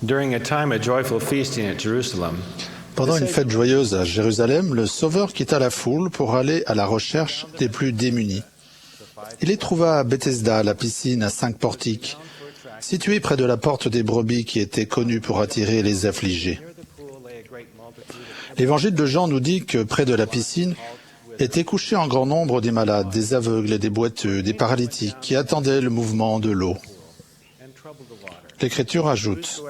During a time of joyful feasting at Jerusalem, Pendant une fête joyeuse à Jérusalem, le Sauveur quitta la foule pour aller à la recherche des plus démunis. Il les trouva à Bethesda, la piscine à 5 portiques, située près de la porte des brebis qui était connue pour attirer les affligés. L'évangile de Jean nous dit que près de la piscine étaient couchés en grand nombre des malades, des aveugles et des boiteux, des paralytiques qui attendaient le mouvement de l'eau. L'Écriture ajoute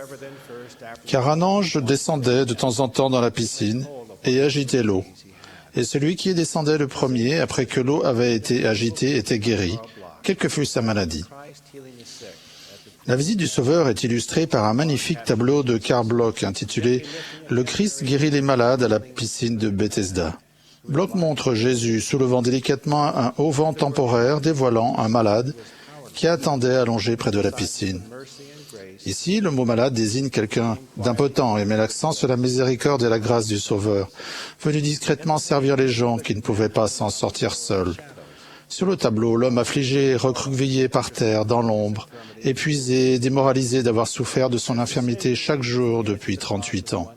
« Car un ange descendait de temps en temps dans la piscine et agitait l'eau. Et celui qui y descendait le premier, après que l'eau avait été agitée, était guéri, quelle que fût sa maladie. » La visite du Sauveur est illustrée par un magnifique tableau de Karl Bloch intitulé « Le Christ guérit les malades à la piscine de Bethesda ». Bloch montre Jésus soulevant délicatement un haut vent temporaire dévoilant un malade qui attendait allongé près de la piscine. Ici, le mot malade désigne quelqu'un d'impotent et met l'accent sur la miséricorde et la grâce du Sauveur, venu discrètement servir les gens qui ne pouvaient pas s'en sortir seuls. Sur le tableau, l'homme affligé, recroquevillé par terre, dans l'ombre, épuisé, démoralisé d'avoir souffert de son infirmité chaque jour depuis 38 ans.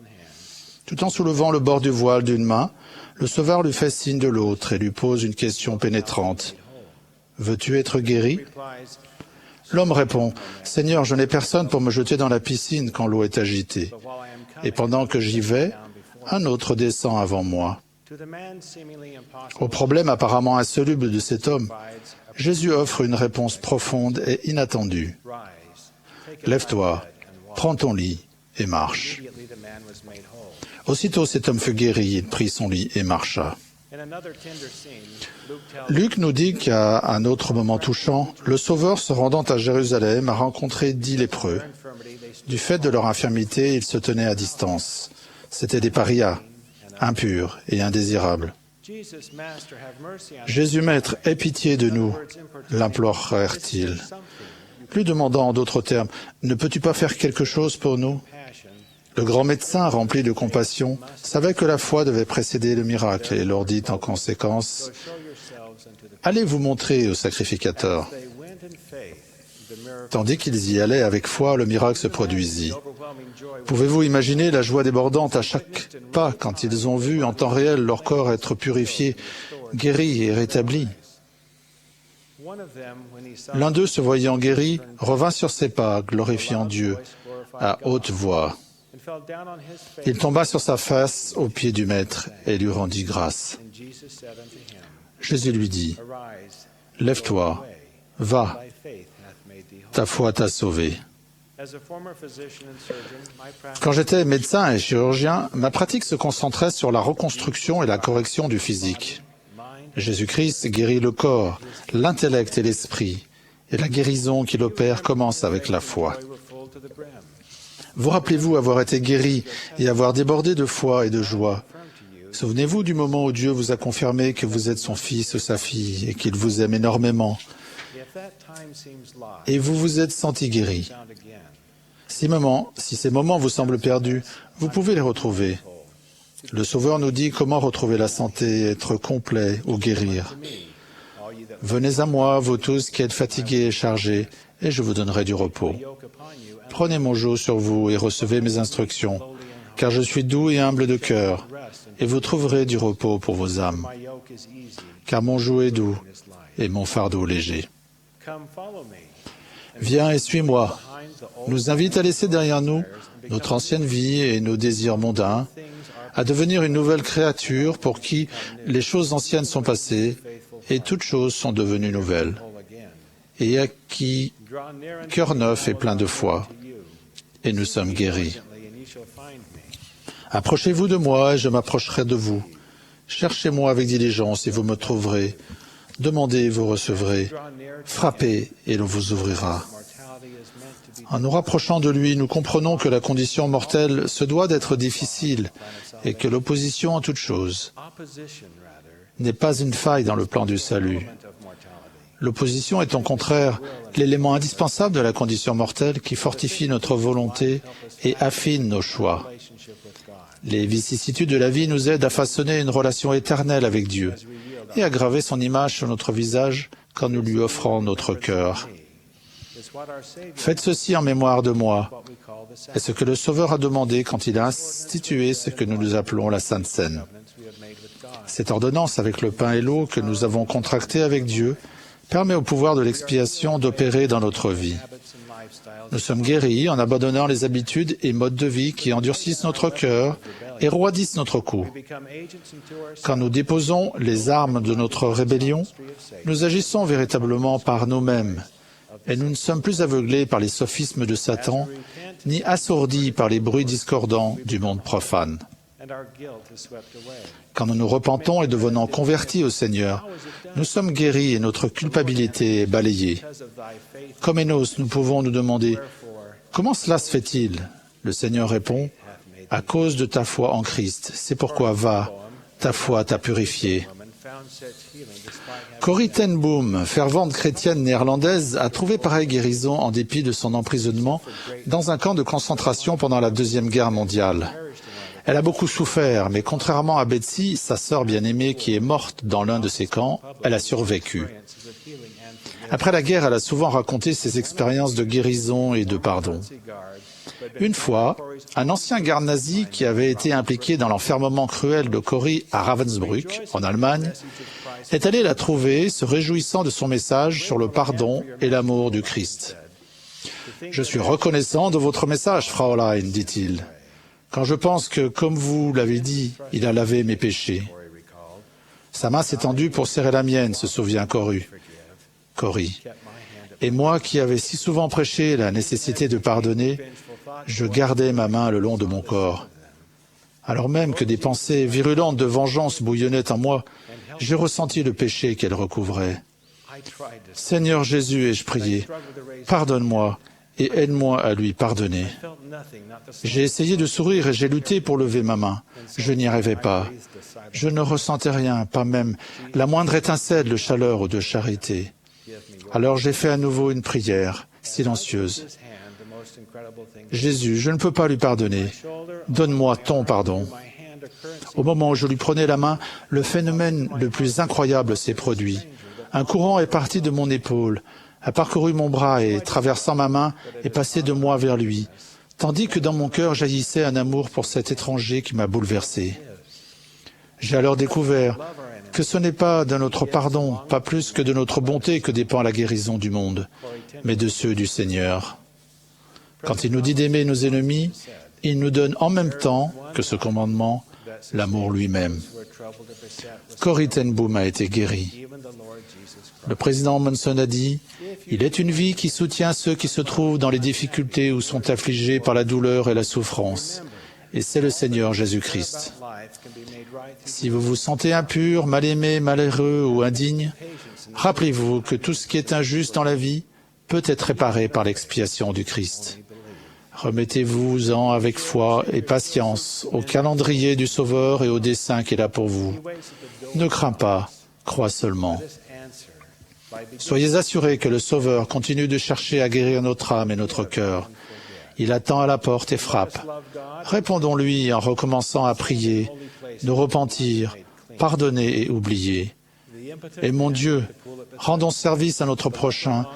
Tout en soulevant le bord du voile d'une main, le Sauveur lui fait signe de l'autre et lui pose une question pénétrante. « Veux-tu être guéri ?» L'homme répond, « Seigneur, je n'ai personne pour me jeter dans la piscine quand l'eau est agitée. Et pendant que j'y vais, un autre descend avant moi. » Au problème apparemment insoluble de cet homme, Jésus offre une réponse profonde et inattendue. « Lève-toi, prends ton lit et marche. » Aussitôt cet homme fut guéri, il prit son lit et marcha. Luc nous dit qu'à un autre moment touchant, le Sauveur se rendant à Jérusalem a rencontré 10 lépreux. Du fait de leur infirmité, ils se tenaient à distance. C'étaient des parias, impurs et indésirables. « Jésus, Maître, aie pitié de nous », l'implorèrent-ils. Lui demandant en d'autres termes, « Ne peux-tu pas faire quelque chose pour nous ?» Le grand médecin, rempli de compassion, savait que la foi devait précéder le miracle et leur dit en conséquence, « Allez vous montrer au sacrificateur. » Tandis qu'ils y allaient avec foi, le miracle se produisit. Pouvez-vous imaginer la joie débordante à chaque pas quand ils ont vu en temps réel leur corps être purifié, guéri et rétabli? L'un d'eux, se voyant guéri, revint sur ses pas, glorifiant Dieu, à haute voix. Il tomba sur sa face aux pieds du Maître et lui rendit grâce. Jésus lui dit, « Lève-toi, va, ta foi t'a sauvé. » Quand j'étais médecin et chirurgien, ma pratique se concentrait sur la reconstruction et la correction du physique. Jésus-Christ guérit le corps, l'intellect et l'esprit, et la guérison qu'il opère commence avec la foi. Vous rappelez-vous avoir été guéri et avoir débordé de foi et de joie. Souvenez-vous du moment où Dieu vous a confirmé que vous êtes son fils ou sa fille et qu'il vous aime énormément. Et vous vous êtes senti guéri. Si ces moments vous semblent perdus, vous pouvez les retrouver. Le Sauveur nous dit comment retrouver la santé, être complet ou guérir. « Venez à moi, vous tous qui êtes fatigués et chargés, et je vous donnerai du repos. Prenez mon joug sur vous et recevez mes instructions, car je suis doux et humble de cœur, et vous trouverez du repos pour vos âmes. Car mon joug est doux et mon fardeau léger. » Viens et suis-moi, nous invite à laisser derrière nous notre ancienne vie et nos désirs mondains, à devenir une nouvelle créature pour qui les choses anciennes sont passées et toutes choses sont devenues nouvelles, et à qui cœur neuf et plein de foi, et nous sommes guéris. Approchez-vous de moi et je m'approcherai de vous. Cherchez-moi avec diligence et vous me trouverez. Demandez et vous recevrez. Frappez et l'on vous ouvrira. En nous rapprochant de lui, nous comprenons que la condition mortelle se doit d'être difficile et que l'opposition en toute chose n'est pas une faille dans le plan du salut. L'opposition est au contraire l'élément indispensable de la condition mortelle qui fortifie notre volonté et affine nos choix. Les vicissitudes de la vie nous aident à façonner une relation éternelle avec Dieu et à graver son image sur notre visage quand nous lui offrons notre cœur. Faites ceci en mémoire de moi, est ce que le Sauveur a demandé quand il a institué ce que nous appelons la Sainte Seine. Cette ordonnance avec le pain et l'eau que nous avons contractée avec Dieu permet au pouvoir de l'expiation d'opérer dans notre vie. Nous sommes guéris en abandonnant les habitudes et modes de vie qui endurcissent notre cœur et roidissent notre cou. Quand nous déposons les armes de notre rébellion, nous agissons véritablement par nous-mêmes et nous ne sommes plus aveuglés par les sophismes de Satan, ni assourdis par les bruits discordants du monde profane. Quand nous nous repentons et devenons convertis au Seigneur, nous sommes guéris et notre culpabilité est balayée. Comme Énos, nous pouvons nous demander « Comment cela se fait-il » Le Seigneur répond « À cause de ta foi en Christ, c'est pourquoi va, ta foi t'a purifié. » Corrie ten Boom, fervente chrétienne néerlandaise, a trouvé pareille guérison en dépit de son emprisonnement dans un camp de concentration pendant la Deuxième Guerre mondiale. Elle a beaucoup souffert, mais contrairement à Betsy, sa sœur bien-aimée qui est morte dans l'un de ces camps, elle a survécu. Après la guerre, elle a souvent raconté ses expériences de guérison et de pardon. Une fois, un ancien garde nazi qui avait été impliqué dans l'enfermement cruel de Corrie à Ravensbrück, en Allemagne, est allé la trouver, se réjouissant de son message sur le pardon et l'amour du Christ. « Je suis reconnaissant de votre message, Fraulein, dit-il. Quand je pense que, comme vous l'avez dit, il a lavé mes péchés. » Sa main s'est tendue pour serrer la mienne, se souvient Corrie. Et moi qui avais si souvent prêché la nécessité de pardonner, je gardais ma main le long de mon corps. Alors même que des pensées virulentes de vengeance bouillonnaient en moi, j'ai ressenti le péché qu'elle recouvrait. « Seigneur Jésus, ai-je prié, pardonne-moi et aide-moi à lui pardonner. » J'ai essayé de sourire et j'ai lutté pour lever ma main. Je n'y arrivais pas. Je ne ressentais rien, pas même la moindre étincelle de chaleur ou de charité. Alors j'ai fait à nouveau une prière, silencieuse. « Jésus, je ne peux pas lui pardonner. Donne-moi ton pardon. » Au moment où je lui prenais la main, le phénomène le plus incroyable s'est produit. Un courant est parti de mon épaule, a parcouru mon bras et, traversant ma main, est passé de moi vers lui, tandis que dans mon cœur jaillissait un amour pour cet étranger qui m'a bouleversé. J'ai alors découvert que ce n'est pas de notre pardon, pas plus que de notre bonté que dépend la guérison du monde, mais de ceux du Seigneur. Quand il nous dit d'aimer nos ennemis, il nous donne en même temps que ce commandement l'amour lui-même. Corrie ten Boom a été guérie. Le président Monson a dit « Il est une vie qui soutient ceux qui se trouvent dans les difficultés ou sont affligés par la douleur et la souffrance. Et c'est le Seigneur Jésus-Christ. Si vous vous sentez impur, mal aimé, malheureux ou indigne, rappelez-vous que tout ce qui est injuste dans la vie peut être réparé par l'expiation du Christ. Remettez-vous-en avec foi et patience au calendrier du Sauveur et au dessein qu'il a pour vous. Ne crains pas, crois seulement. Soyez assurés que le Sauveur continue de chercher à guérir notre âme et notre cœur. Il attend à la porte et frappe. Répondons-lui en recommençant à prier, nous repentir, pardonner et oublier. Et mon Dieu, rendons service à notre prochain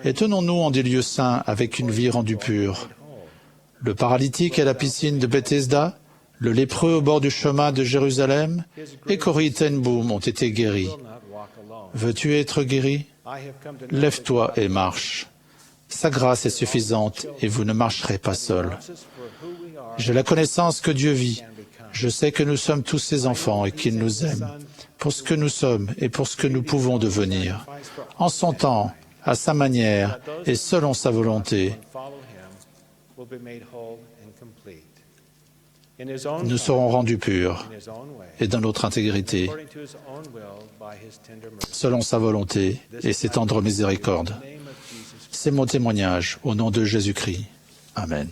et tenons-nous en des lieux saints avec une vie rendue pure. Le paralytique à la piscine de Bethesda, le lépreux au bord du chemin de Jérusalem et Corrie ten Boom ont été guéris. Veux-tu être guéri? Lève-toi et marche. Sa grâce est suffisante et vous ne marcherez pas seul. J'ai la connaissance que Dieu vit. Je sais que nous sommes tous ses enfants et qu'il nous aime, pour ce que nous sommes et pour ce que nous pouvons devenir. En son temps, à sa manière et selon sa volonté, nous serons rendus purs et dans notre intégrité, selon sa volonté et ses tendres miséricordes. C'est mon témoignage au nom de Jésus-Christ. Amen.